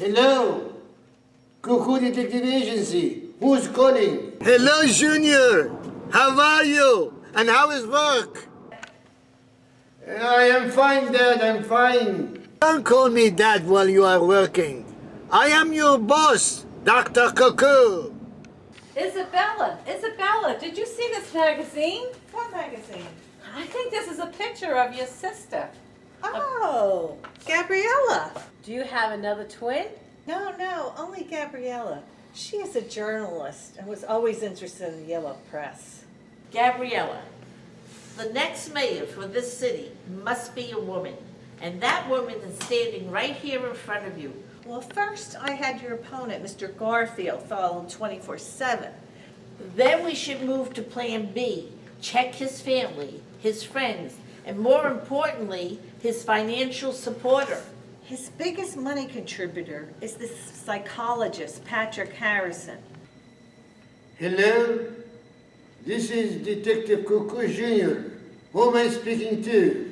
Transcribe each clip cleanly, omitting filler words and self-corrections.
Hello, Kokoo Detective Agency. Who's calling? Hello, Junior. How are you? And how is work? I am fine, Dad. I'm fine. Don't call me Dad while you are working. I am your boss, Dr. Kokoo. Isabella, did you see this magazine? What magazine? I think this is a picture of your sister. Oh, Gabriella. Do you have another twin? No, only Gabriella. She is a journalist and was always interested in the yellow press. Gabriella, the next mayor for this city must be a woman, and that woman is standing right here in front of you. Well, first I had your opponent, Mr. Garfield, followed 24/7. Then we should move to Plan B, check his family, his friends, and more importantly, his financial supporter. His biggest money contributor is this psychologist, Patrick Harrison. Hello, this is Detective Kokoo Jr. Who am I speaking to?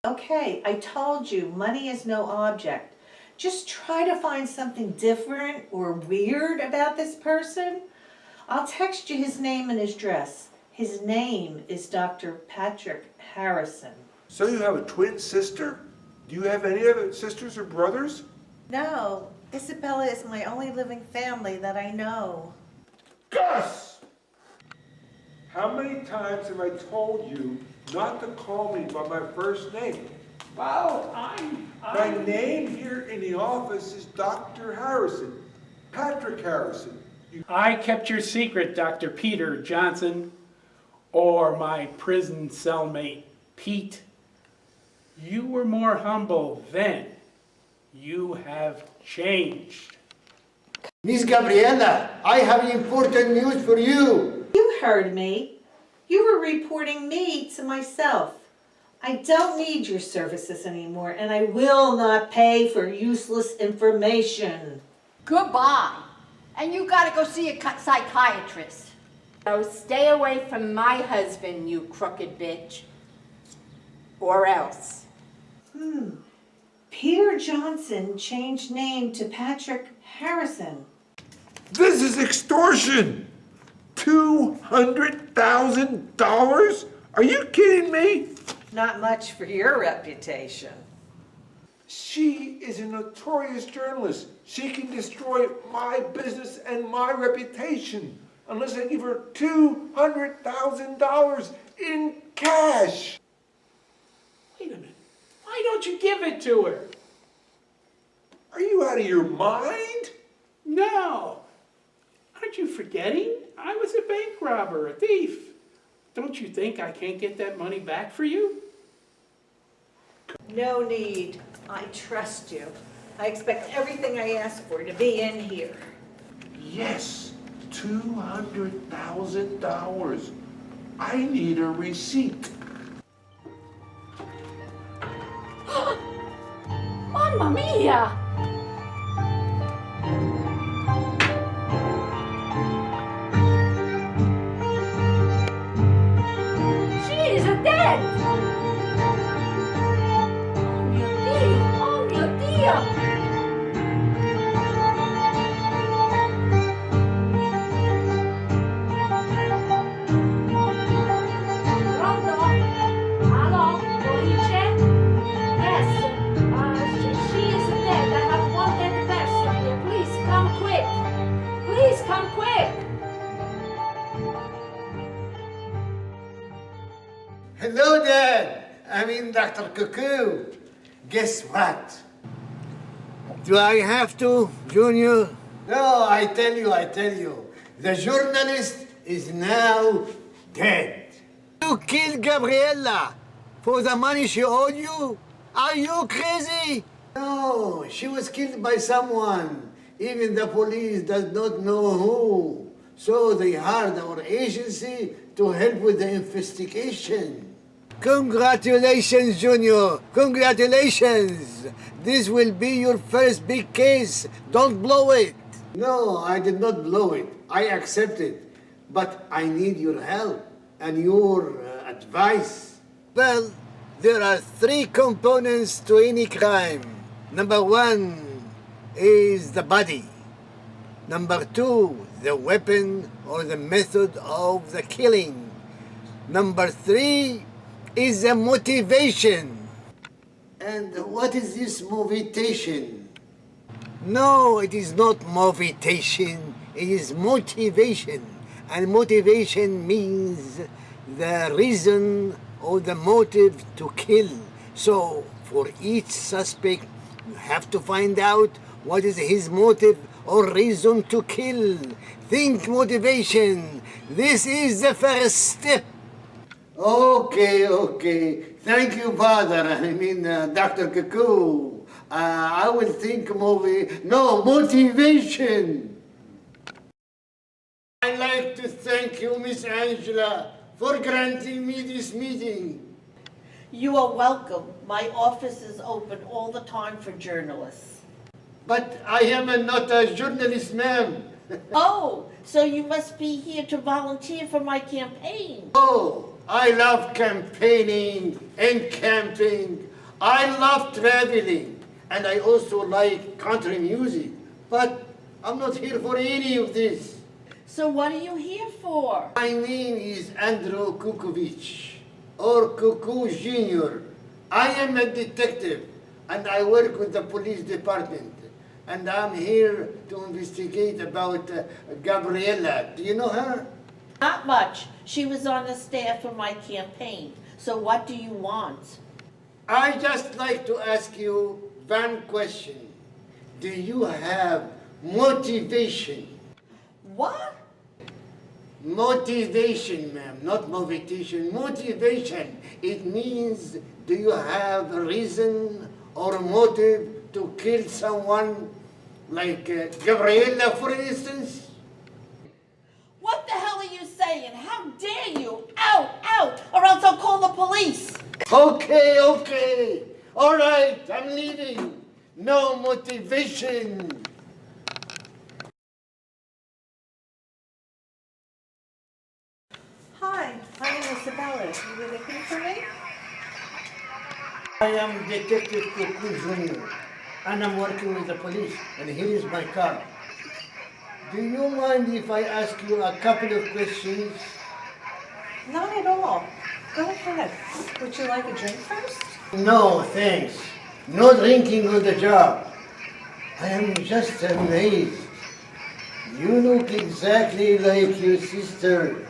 Okay, I told you, money is no object. Just try to find something different or weird about this person. I'll text you his name and his address. His name is Dr. Patrick Harrison. So you have a twin sister? Do you have any other sisters or brothers? No, Isabella is my only living family that I know. Gus! How many times have I told you not to call me by my first name? Well, My name here in the office is Dr. Harrison, Patrick Harrison. I kept your secret, Dr. Peter Johnson, or my prison cellmate, Pete. You were more humble then. You have changed. Miss Gabriella, I have important news for you. You heard me. You were reporting me to myself. I don't need your services anymore, and I will not pay for useless information. Goodbye. And you gotta go see a psychiatrist. So stay away from my husband, you crooked bitch. Or else. Peter Johnson changed name to Patrick Harrison. This is extortion! $200,000? Are you kidding me? Not much for your reputation. She is a notorious journalist. She can destroy my business and my reputation unless I give her $200,000 in cash. Wait a minute. Why don't you give it to her? Are you out of your mind? No. Aren't you forgetting? I was a bank robber, a thief. Don't you think I can't get that money back for you? No need. I trust you. I expect everything I ask for to be in here. Yes, $200,000. I need a receipt. Mamma mia! She is dead! Oh mio Dio! Pronto? Hello? Police? Yes. She is dead. I have one dead person here. Please come quick. Please come quick. Hello, Dad. I'm in Dr. Kokoo. Guess what? Do I have to, Junior? No, I tell you. The journalist is now dead. You killed Gabriella for the money she owed you? Are you crazy? No, she was killed by someone. Even the police does not know who. So they hired our agency to help with the investigation. Congratulations, Junior. Congratulations. This will be your first big case. Don't blow it. No, I did not blow it. I accept it. But I need your help and your advice. Well, there are three components to any crime. Number one, is the body. Number 2, the weapon or the method of the killing. Number 3 is the motivation. And what is this motivation? No, it is not motivation, it is motivation. And motivation means the reason or the motive to kill. So, for each suspect, you have to find out what is his motive or reason to kill. Think motivation. This is the first step. Okay. Thank you, Father. Dr. Kokoo. I will think motivation. I'd like to thank you, Miss Angela, for granting me this meeting. You are welcome. My office is open all the time for journalists. But I am not a journalist, ma'am. Oh, so you must be here to volunteer for my campaign. Oh, I love campaigning and camping. I love traveling. And I also like country music. But I'm not here for any of this. So what are you here for? My name is Andrew Kukovich, or Kokoo Jr. I am a detective, and I work with the police department. And I'm here to investigate about Gabriella. Do you know her? Not much. She was on the staff of my campaign. So what do you want? I just like to ask you one question. Do you have motivation? What? Motivation, ma'am, not motivation. Motivation. It means, do you have a reason or motive to kill someone, like Gabriella, for instance? What the hell are you saying? How dare you? Out, or else I'll call the police. Okay. All right, I'm leaving. No motivation. Hi, my name is Isabella. You were looking for me? I am Detective Kokoo Jr. and I'm working with the police, and here is my card. Do you mind if I ask you a couple of questions? Not at all. Go ahead. Would you like a drink first? No, thanks. No drinking on the job. I am just amazed. You look exactly like your sister.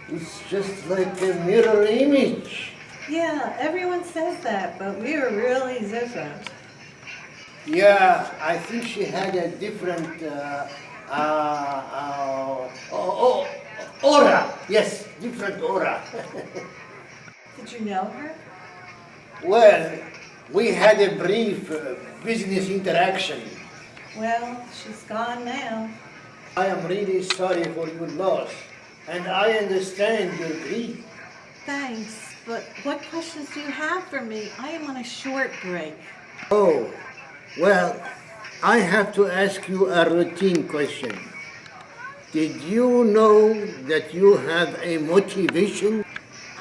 It's just like a mirror image. Yeah, everyone says that, but we are really different. Yeah, I think she had a different aura. Yes, different aura. Did you know her? Well, we had a brief business interaction. Well, she's gone now. I am really sorry for your loss, and I understand your grief. Thanks, but what questions do you have for me? I am on a short break. Oh, well, I have to ask you a routine question. Did you know that you have a motivation?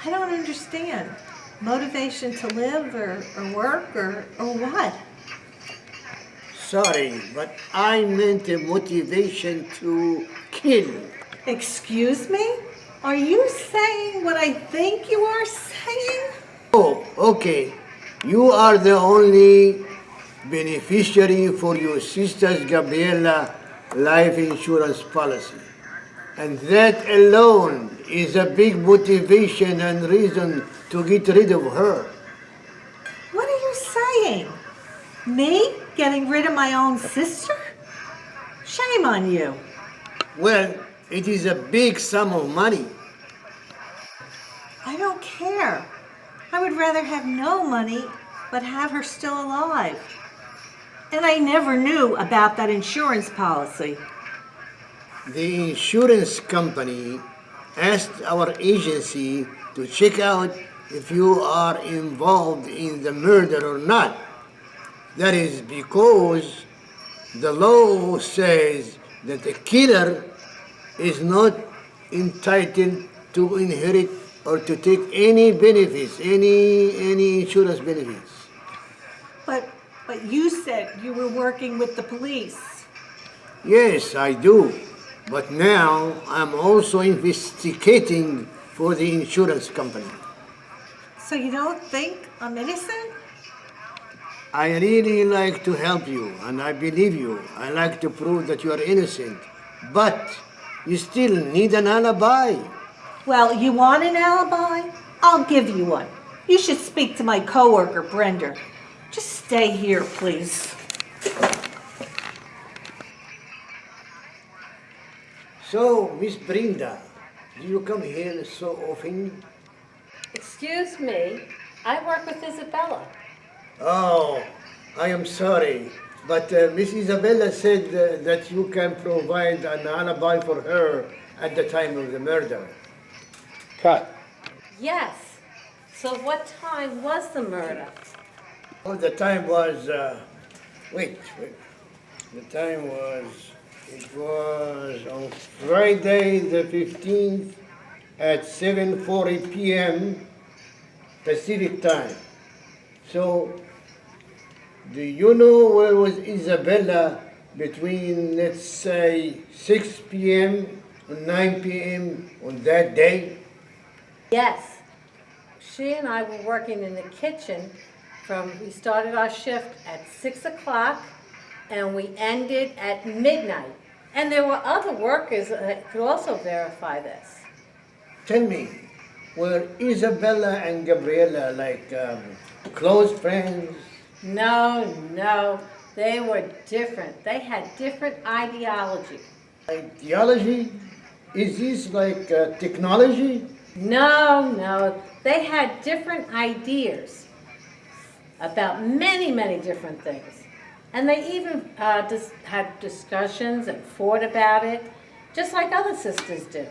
I don't understand. Motivation to live or work or what? Sorry, but I meant a motivation to kill. Excuse me? Are you saying what I think you are saying? Oh, okay. You are the only beneficiary for your sister's Gabriella life insurance policy. And that alone is a big motivation and reason to get rid of her. What are you saying? Me getting rid of my own sister? Shame on you. Well, it is a big sum of money. I don't care. I would rather have no money, but have her still alive. And I never knew about that insurance policy. The insurance company asked our agency to check out if you are involved in the murder or not. That is because the law says that the killer is not entitled to inherit or to take any benefits, any insurance benefits. But But you said you were working with the police. Yes, I do. But now I'm also investigating for the insurance company. So you don't think I'm innocent? I really like to help you, and I believe you. I like to prove that you are innocent. But you still need an alibi. Well, you want an alibi? I'll give you one. You should speak to my coworker, Brenda. Just stay here, please. So, Miss Brenda, do you come here so often? Excuse me, I work with Isabella. Oh, I am sorry. But Miss Isabella said that you can provide an alibi for her at the time of the murder. Cut. Yes. So what time was the murder? Oh, the time was, wait. The time was, it was on Friday the 15th at 7:40 p.m. Pacific time. So, do you know where was Isabella between, let's say, 6 p.m. and 9 p.m. on that day? Yes. She and I were working in the kitchen we started our shift at 6 o'clock and we ended at midnight. And there were other workers that could also verify this. Tell me, were Isabella and Gabriela like close friends? No, they were different. They had different ideology. Ideology? Is this like technology? No, they had different ideas about many different things. And they even had discussions and fought about it, just like other sisters do.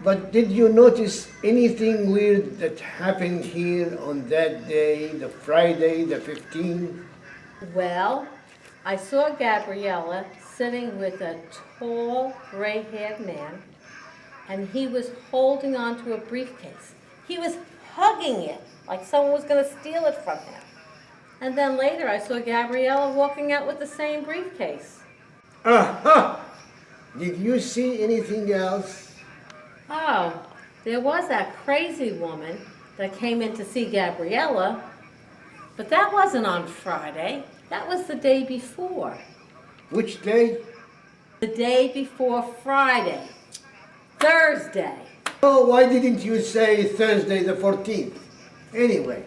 But did you notice anything weird that happened here on that day, the Friday, the 15th? Well, I saw Gabriella sitting with a tall, gray-haired man, and he was holding onto a briefcase. He was hugging it like someone was going to steal it from him. And then later I saw Gabriella walking out with the same briefcase. Aha! Did you see anything else? Oh, there was that crazy woman that came in to see Gabriella, but that wasn't on Friday. That was the day before. Which day? The day before Friday. Thursday. Oh, why didn't you say Thursday the 14th? Anyway,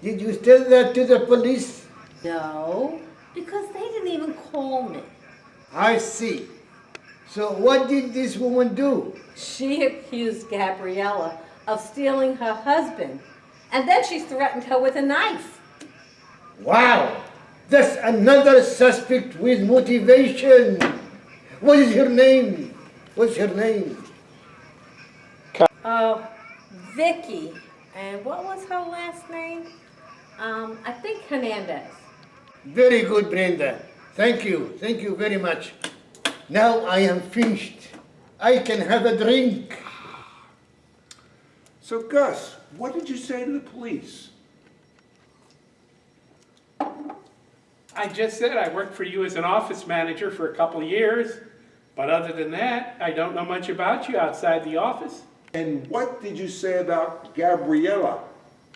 did you tell that to the police? No, because they didn't even call me. I see. So what did this woman do? She accused Gabriella of stealing her husband, and then she threatened her with a knife. Wow! That's another suspect with motivation. What is her name? What's her name? Oh, Vicky. And what was her last name? I think Hernandez. Very good, Brenda. Thank you. Thank you very much. Now I am finished. I can have a drink. So Gus, what did you say to the police? I just said I worked for you as an office manager for a couple of years, but other than that, I don't know much about you outside the office. And what did you say about Gabriella?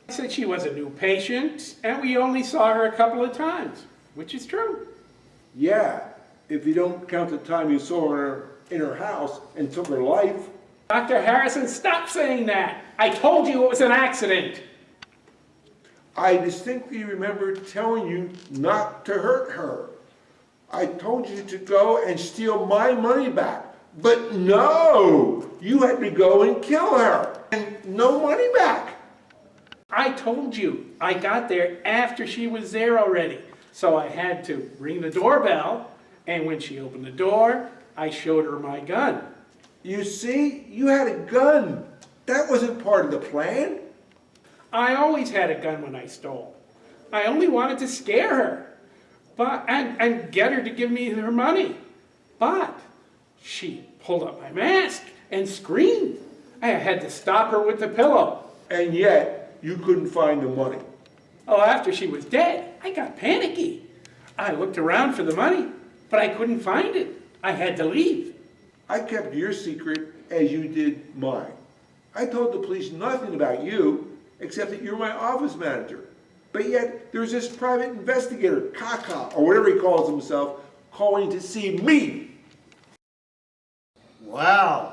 I said she was a new patient, and we only saw her a couple of times, which is true. Yeah, if you don't count the time you saw her in her house and took her life. Dr. Harrison, stop saying that. I told you it was an accident. I distinctly remember telling you not to hurt her. I told you to go and steal my money back. But no, you had to go and kill her. And no money back. I told you I got there after she was there already. So I had to ring the doorbell, and when she opened the door, I showed her my gun. You see, you had a gun. That wasn't part of the plan. I always had a gun when I stole. I only wanted to scare her, and get her to give me her money. But she pulled up my mask and screamed. I had to stop her with the pillow. And yet, you couldn't find the money. Oh, after she was dead, I got panicky. I looked around for the money, but I couldn't find it. I had to leave. I kept your secret as you did mine. I told the police nothing about you, except that you're my office manager. But yet, there's this private investigator, Kokoo, or whatever he calls himself, calling to see me. Wow.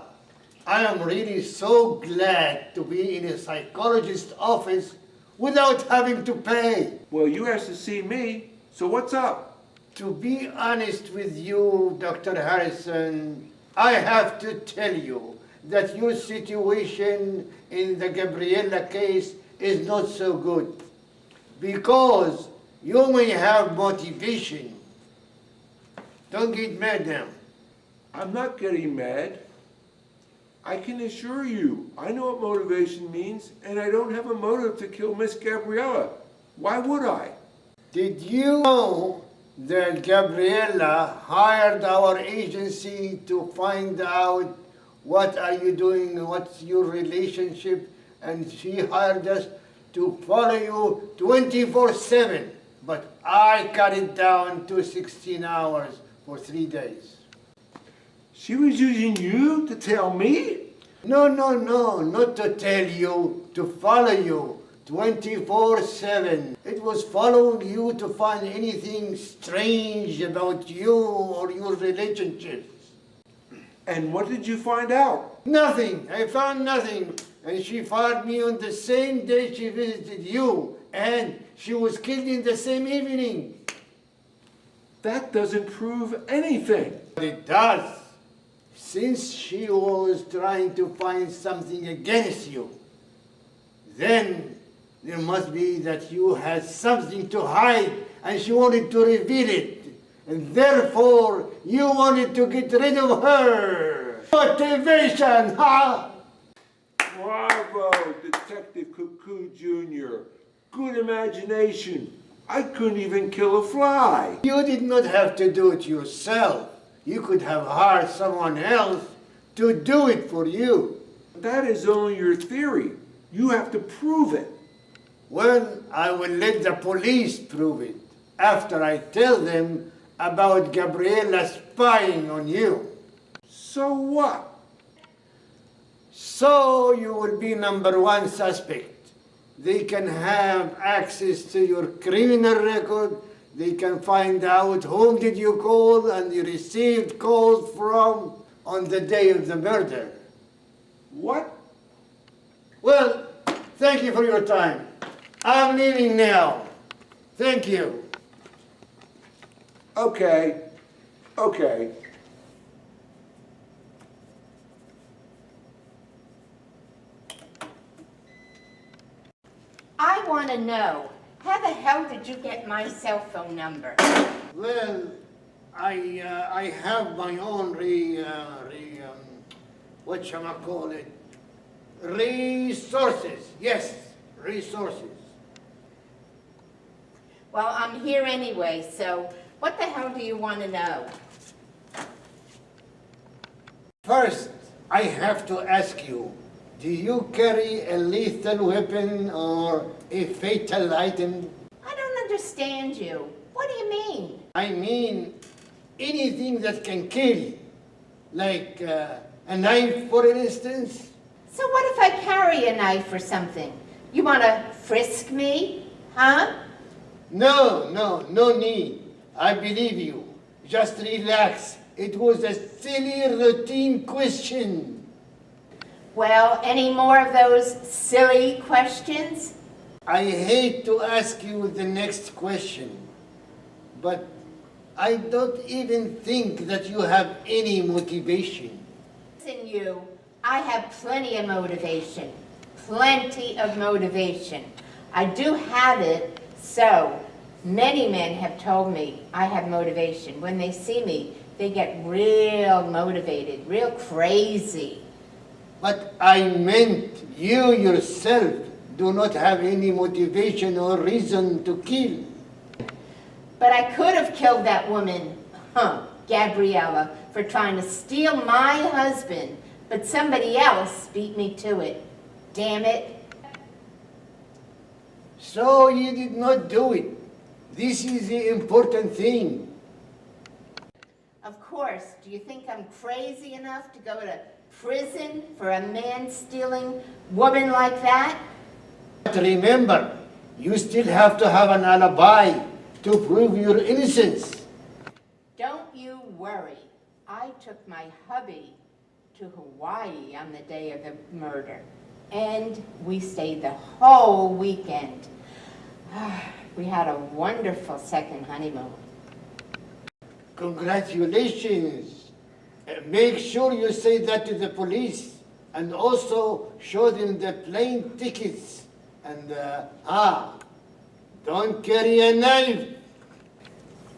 I am really so glad to be in a psychologist's office without having to pay. Well, you asked to see me, so what's up? To be honest with you, Dr. Harrison, I have to tell you that your situation in the Gabriella case is not so good because you may have motivation. Don't get mad now. I'm not getting mad. I can assure you, I know what motivation means, and I don't have a motive to kill Miss Gabriella. Why would I? Did you know that Gabriella hired our agency to find out what are you doing, what's your relationship, and she hired us to follow you 24/7. But I cut it down to 16 hours for 3 days. She was using you to tell me? No, not to tell you, to follow you 24/7. It was following you to find anything strange about you or your relationships. And what did you find out? Nothing. I found nothing. And she fired me on the same day she visited you. And she was killed in the same evening. That doesn't prove anything. But it does. Since she was trying to find something against you, then there must be that you had something to hide and she wanted to reveal it. And therefore, you wanted to get rid of her. Motivation, huh? Bravo, Detective Kokoo Jr. Good imagination. I couldn't even kill a fly. You did not have to do it yourself. You could have hired someone else to do it for you. That is only your theory. You have to prove it. Well, I will let the police prove it after I tell them about Gabriella spying on you. So what? So you will be #1 suspect. They can have access to your criminal record. They can find out whom did you call and you received calls from on the day of the murder. What? Well, thank you for your time. I'm leaving now. Thank you. Okay. I want to know, how the hell did you get my cell phone number? Well, I have my own resources. Yes, resources. Well, I'm here anyway, so what the hell do you want to know? First, I have to ask you, do you carry a lethal weapon or a fatal item? I don't understand you. What do you mean? I mean, anything that can kill, like a knife, for instance. So what if I carry a knife or something? You want to frisk me? Huh? No need. I believe you. Just relax. It was a silly routine question. Well, any more of those silly questions? I hate to ask you the next question, but I don't even think that you have any motivation. Listen, you, I have plenty of motivation. Plenty of motivation. I do have it, so many men have told me I have motivation. When they see me, they get real motivated, real crazy. But I meant you yourself do not have any motivation or reason to kill. But I could have killed that woman, Gabriella, for trying to steal my husband, but somebody else beat me to it. Damn it. So you did not do it. This is the important thing. Of course, do you think I'm crazy enough to go to prison for a man stealing woman like that? But remember, you still have to have an alibi to prove your innocence. Don't you worry. I took my hubby to Hawaii on the day of the murder, and we stayed the whole weekend. We had a wonderful second honeymoon. Congratulations. Make sure you say that to the police, and also show them the plane tickets. And, don't carry a knife.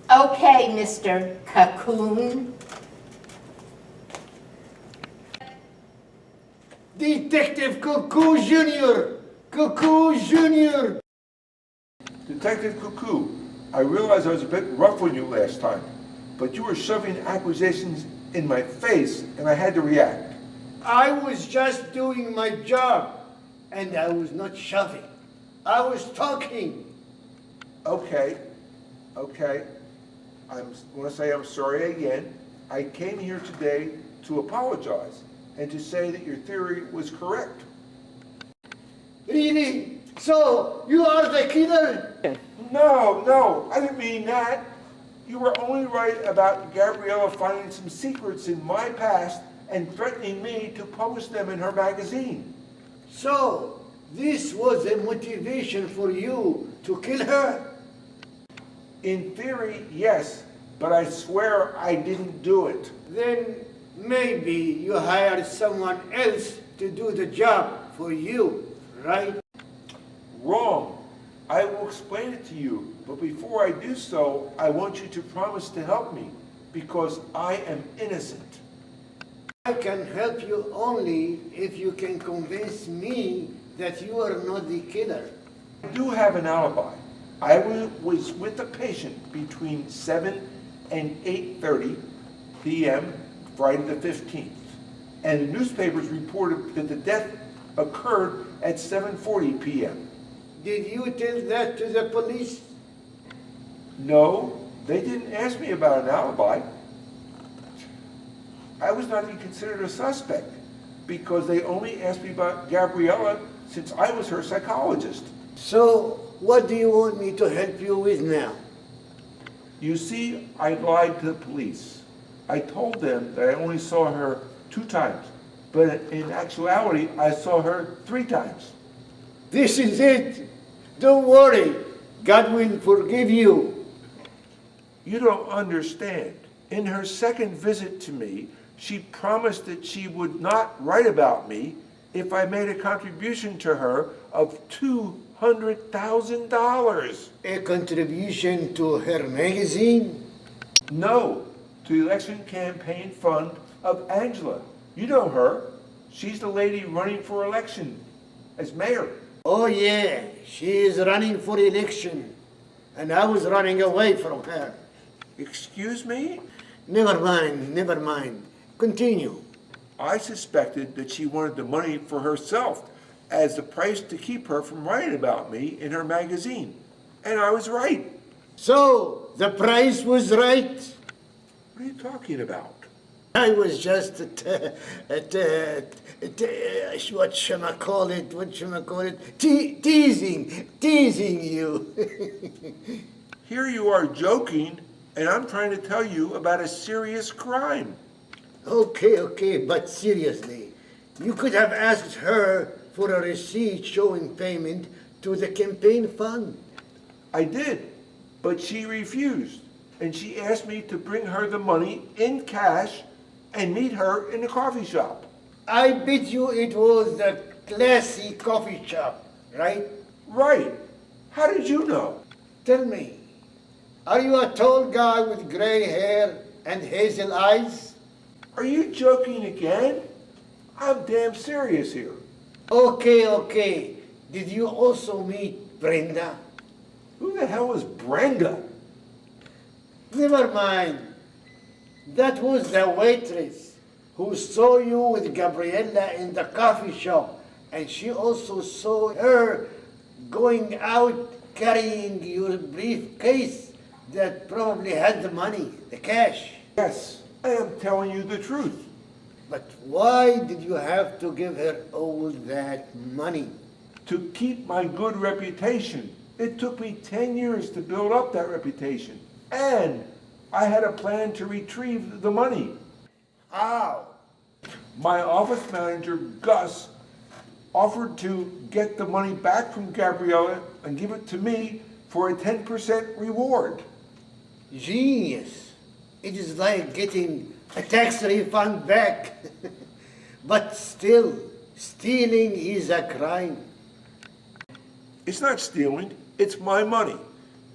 Okay, Mr. Cocoon. Detective Kokoo Jr. Kokoo Jr. Detective Kokoo, I realize I was a bit rough on you last time, but you were shoving accusations in my face and I had to react. I was just doing my job, and I was not shoving. I was talking. Okay. I want to say I'm sorry again. I came here today to apologize and to say that your theory was correct. Really? So, you are the killer? No, I didn't mean that. You were only right about Gabriella finding some secrets in my past and threatening me to publish them in her magazine. So, this was a motivation for you to kill her? In theory, yes, but I swear I didn't do it. Then maybe you hired someone else to do the job for you, right? Wrong. I will explain it to you, but before I do so, I want you to promise to help me, because I am innocent. I can help you only if you can convince me that you are not the killer. I do have an alibi. I was with the patient between 7 and 8:30 p.m. Friday the 15th, and the newspapers reported that the death occurred at 7:40 p.m. Did you tell that to the police? No, they didn't ask me about an alibi. I was not even considered a suspect because they only asked me about Gabriella since I was her psychologist. So, what do you want me to help you with now? You see, I lied to the police. I told them that I only saw her 2 times, but in actuality, I saw her 3 times. This is it. Don't worry. God will forgive you. You don't understand. In her second visit to me, she promised that she would not write about me if I made a contribution to her of $200,000. A contribution to her magazine? No, to the election campaign fund of Angela. You know her. She's the lady running for election as mayor. Oh yeah, she is running for election. And I was running away from her. Excuse me? Never mind. Continue. I suspected that she wanted the money for herself as the price to keep her from writing about me in her magazine. And I was right. So, the price was right? What are you talking about? I was just teasing you. Here you are joking, and I'm trying to tell you about a serious crime. Okay, but seriously, you could have asked her for a receipt showing payment to the campaign fund. I did, but she refused, and she asked me to bring her the money in cash and meet her in the coffee shop. I bet you it was the classy coffee shop, right? Right. How did you know? Tell me, are you a tall guy with gray hair and hazel eyes? Are you joking again? I'm damn serious here. Okay. Did you also meet Brenda? Who the hell is Brenda? Never mind. That was the waitress who saw you with Gabriella in the coffee shop, and she also saw her going out carrying your briefcase that probably had the money, the cash. Yes, I am telling you the truth. But why did you have to give her all that money? To keep my good reputation. It took me 10 years to build up that reputation. And I had a plan to retrieve the money. How? My office manager, Gus, offered to get the money back from Gabriella and give it to me for a 10% reward. Genius. It is like getting a tax refund back. But still, stealing is a crime. It's not stealing, it's my money.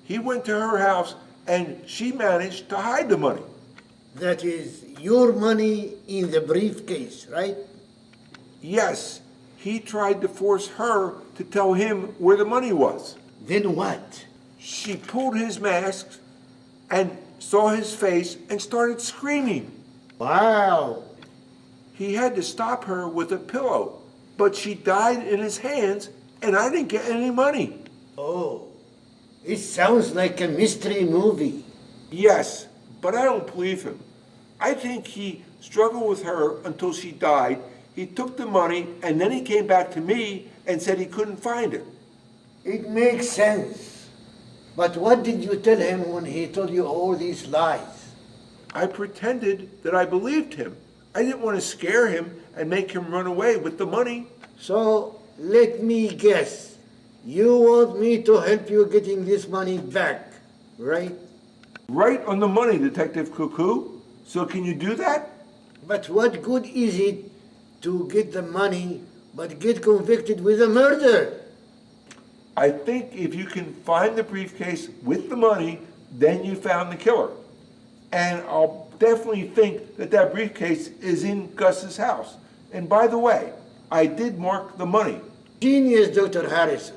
He went to her house and she managed to hide the money. That is your money in the briefcase, right? Yes, he tried to force her to tell him where the money was. Then what? She pulled his mask and saw his face and started screaming. Wow. He had to stop her with a pillow, but she died in his hands and I didn't get any money. Oh, it sounds like a mystery movie. Yes, but I don't believe him. I think he struggled with her until she died. He took the money and then he came back to me and said he couldn't find it. It makes sense. But what did you tell him when he told you all these lies? I pretended that I believed him. I didn't want to scare him and make him run away with the money. So, let me guess. You want me to help you getting this money back, right? Right on the money, Detective Kokoo. So can you do that? But what good is it to get the money but get convicted with a murder? I think if you can find the briefcase with the money, then you found the killer. And I'll definitely think that that briefcase is in Gus's house. And by the way, I did mark the money. Genius, Dr. Harrison.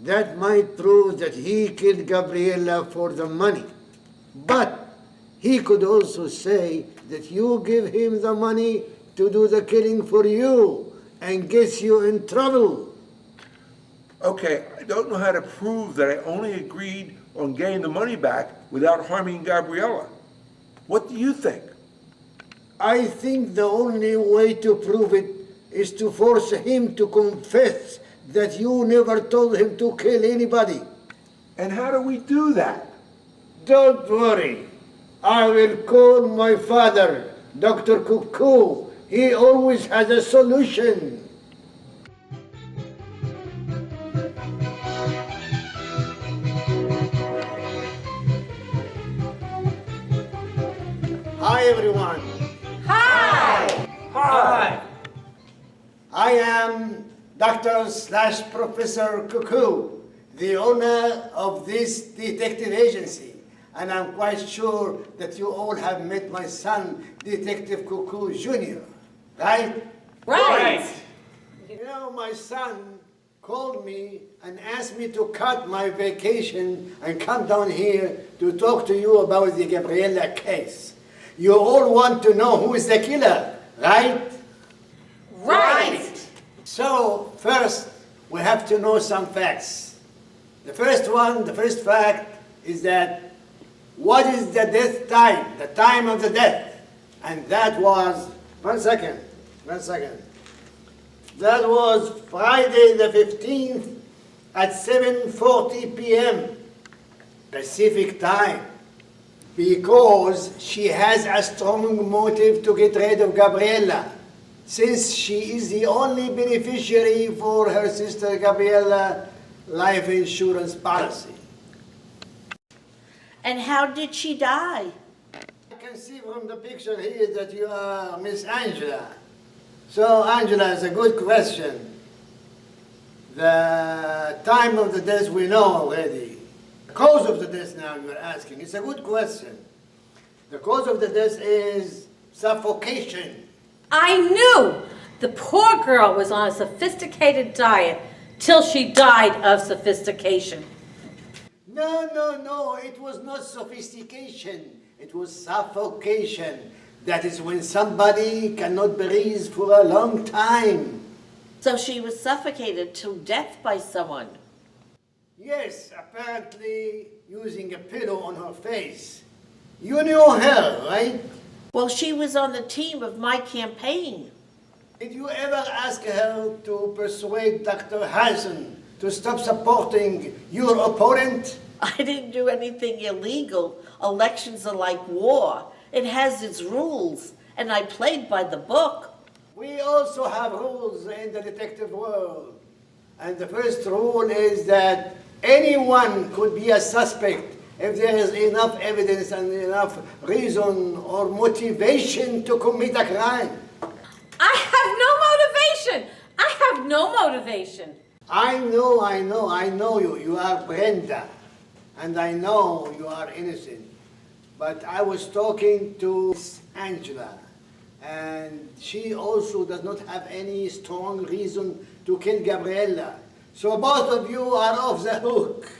That might prove that he killed Gabriella for the money. But he could also say that you give him the money to do the killing for you and gets you in trouble. Okay, I don't know how to prove that I only agreed on getting the money back without harming Gabriella. What do you think? I think the only way to prove it is to force him to confess that you never told him to kill anybody. And how do we do that? Don't worry. I will call my father, Dr. Kokoo. He always has a solution. Hi, everyone. Hi. I am Dr./Professor Kokoo, the owner of this detective agency. And I'm quite sure that you all have met my son, Detective Kokoo Jr., right? Right. You know, my son called me and asked me to cut my vacation and come down here to talk to you about the Gabriella case. You all want to know who is the killer, right? Right. So, first, we have to know some facts. The first fact is that what is the death time, the time of the death? And that was, one second. That was Friday the 15th at 7:40 p.m. Pacific time. Because she has a strong motive to get rid of Gabriella, since she is the only beneficiary for her sister Gabriella life insurance policy. And how did she die? I can see from the picture here that you are Miss Angela. So, Angela, is a good question. The time of the death we know already. The cause of the death now you're asking. It's a good question. The cause of the death is suffocation. I knew the poor girl was on a sophisticated diet till she died of sophistication. No, it was not sophistication. It was suffocation. That is when somebody cannot breathe for a long time. So she was suffocated to death by someone. Yes, apparently using a pillow on her face. You knew her, right? Well, she was on the team of my campaign. Did you ever ask her to persuade Dr. Harrison to stop supporting your opponent? I didn't do anything illegal. Elections are like war. It has its rules, and I played by the book. We also have rules in the detective world. And the first rule is that anyone could be a suspect if there is enough evidence and enough reason or motivation to commit a crime. I have no motivation. I have no motivation. I know you. You are Brenda. And I know you are innocent. But I was talking to Angela. And she also does not have any strong reason to kill Gabriella. So both of you are off the hook.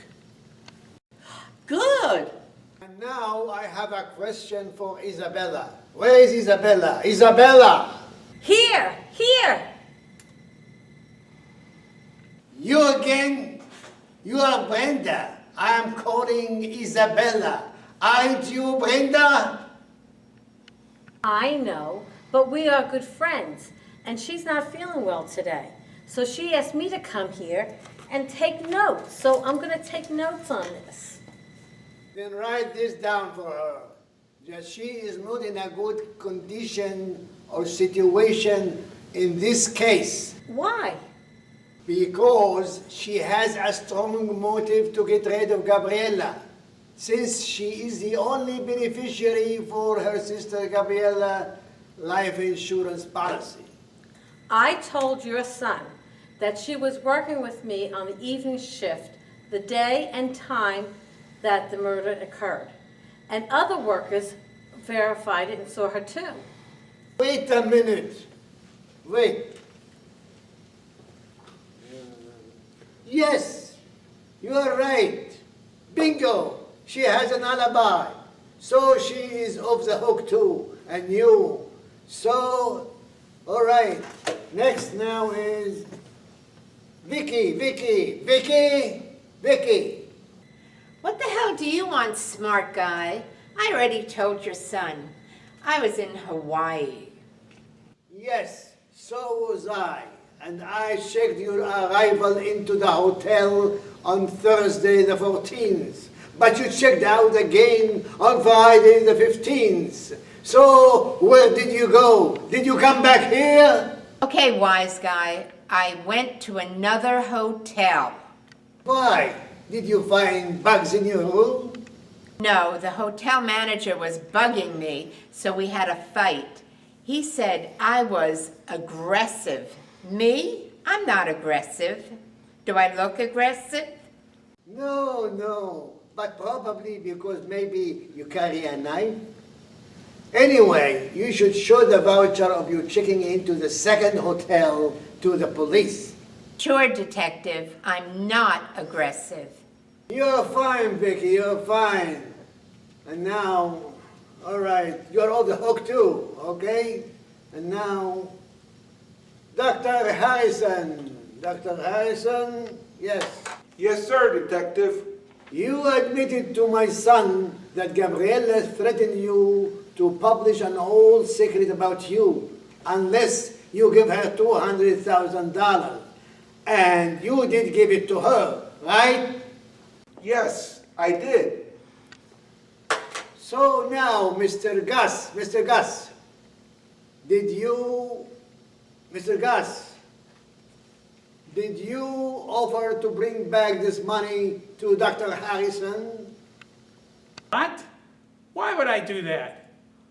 Good. And now I have a question for Isabella. Where is Isabella? Isabella! Here, here. You again? You are Brenda. I am calling Isabella. Aren't you Brenda? I know, but we are good friends, and she's not feeling well today. So she asked me to come here and take notes. So I'm going to take notes on this. Then write this down for her. That she is not in a good condition or situation in this case. Why? Because she has a strong motive to get rid of Gabriella, since she is the only beneficiary for her sister Gabriella life insurance policy. I told your son that she was working with me on the evening shift the day and time that the murder occurred. And other workers verified it and saw her too. Wait a minute. Wait. Yes, you are right. Bingo. She has an alibi. So she is off the hook too. And you. So, all right. Next now is Vicky. What the hell do you want, smart guy? I already told your son. I was in Hawaii. Yes, so was I. And I checked your arrival into the hotel on Thursday the 14th. But you checked out again on Friday the 15th. So where did you go? Did you come back here? Okay, wise guy, I went to another hotel. Why? Did you find bugs in your room? No, the hotel manager was bugging me, so we had a fight. He said I was aggressive. Me? I'm not aggressive. Do I look aggressive? No. But probably because maybe you carry a knife. Anyway, you should show the voucher of you checking into the second hotel to the police. Sure, detective, I'm not aggressive. You're fine, Vicky, you're fine. And now, all right, you're off the hook too, okay? And now, Dr. Harrison. Dr. Harrison, yes. Yes, sir, detective. You admitted to my son that Gabriella threatened you to publish an old secret about you unless you give her $200,000. And you did give it to her, right? Yes, I did. So now, Mr. Gus, did you offer to bring back this money to Dr. Harrison? What? Why would I do that?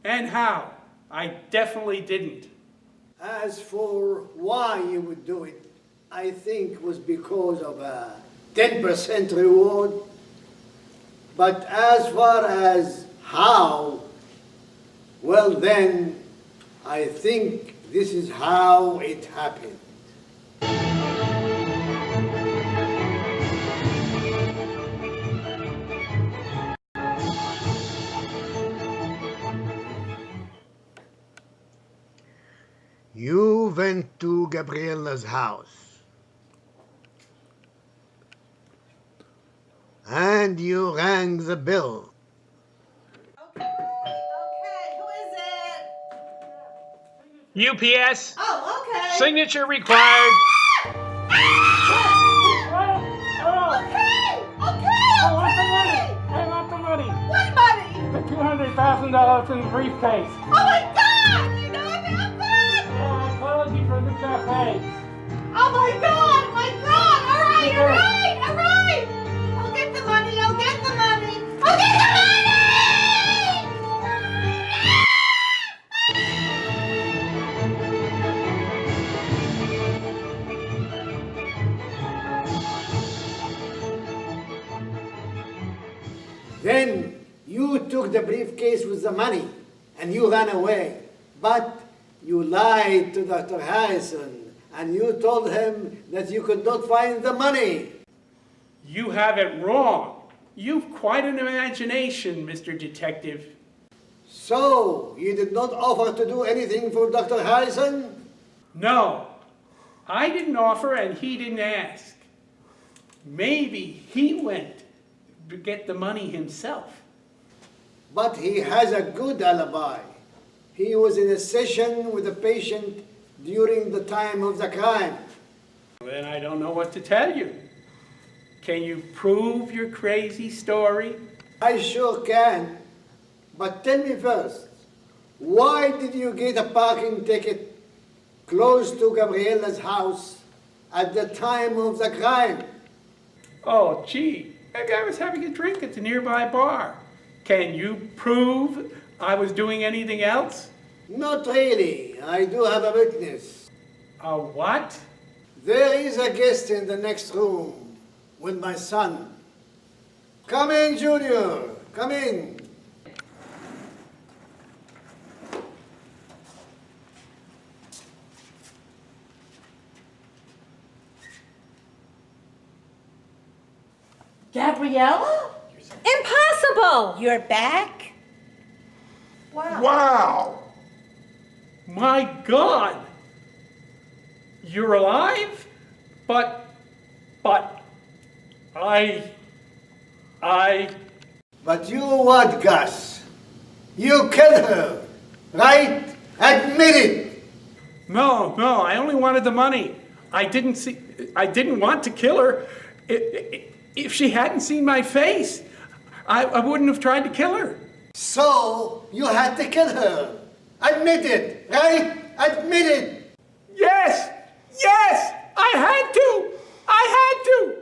And how? I definitely didn't. As for why you would do it, I think was because of a 10% reward. But as far as how, well then, I think this is how it happened. You went to Gabriella's house. and you rang the bell. Okay, who is it? UPS, Oh, okay. signature required. I want the money. I want the money. What money? The $200,000 in the briefcase. Oh my God! You know about that? I called you from the cafe. Oh my God! My God! All right! I'll get the money! I'll get the money! I'll get the money! Then you took the briefcase with the money and you ran away. But you lied to Dr. Harrison and you told him that you could not find the money. You have it wrong. You've quite an imagination, Mr. Detective. So, you did not offer to do anything for Dr. Harrison? No, I didn't offer and he didn't ask. Maybe he went to get the money himself. But he has a good alibi. He was in a session with a patient during the time of the crime. Then I don't know what to tell you. Can you prove your crazy story? I sure can. But tell me first, why did you get a parking ticket close to Gabriella's house at the time of the crime? Oh, gee, maybe I was having a drink at the nearby bar. Can you prove I was doing anything else? Not really. I do have a witness. A what? There is a guest in the next room with my son. Come in, Junior. Come in. Gabriella? Impossible! You're back? Wow! My God! You're alive? But, I... But you what, Gus? You killed her, right? Admit it. No, I only wanted the money. I didn't want to kill her. If she hadn't seen my face, I wouldn't have tried to kill her. So, you had to kill her. Admit it, right? Admit it. Yes, I had to.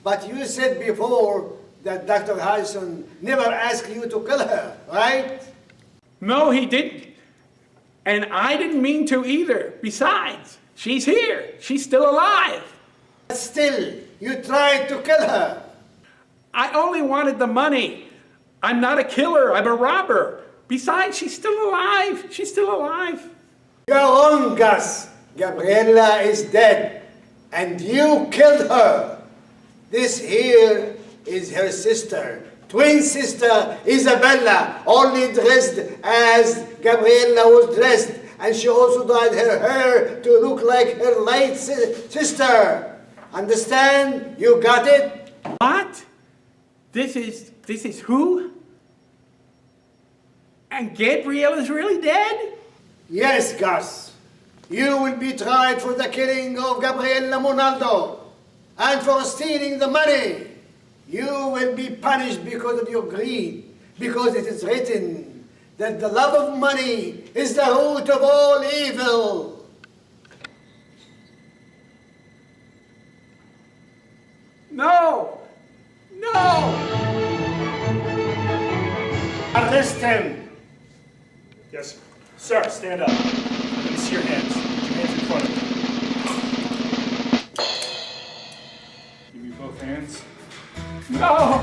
But you said before that Dr. Harrison never asked you to kill her, right? No, he didn't. And I didn't mean to either. Besides, she's here. She's still alive. But still, you tried to kill her. I only wanted the money. I'm not a killer. I'm a robber. Besides, she's still alive. She's still alive. You're wrong, Gus. Gabriella is dead, and you killed her. This here is her sister, twin sister Isabella, only dressed as Gabriella was dressed, and she also dyed her hair to look like her late sister. Understand? You got it? What? This is who? And Gabriella's really dead? Yes, Gus. You will be tried for the killing of Gabriella Monaldo and for stealing the money. You will be punished because of your greed, because it is written that the love of money is the root of all evil. No! Arrest him! Yes, sir. Sir, stand up. Let me see your hands. Put your hands in front of you. Give me both hands. No!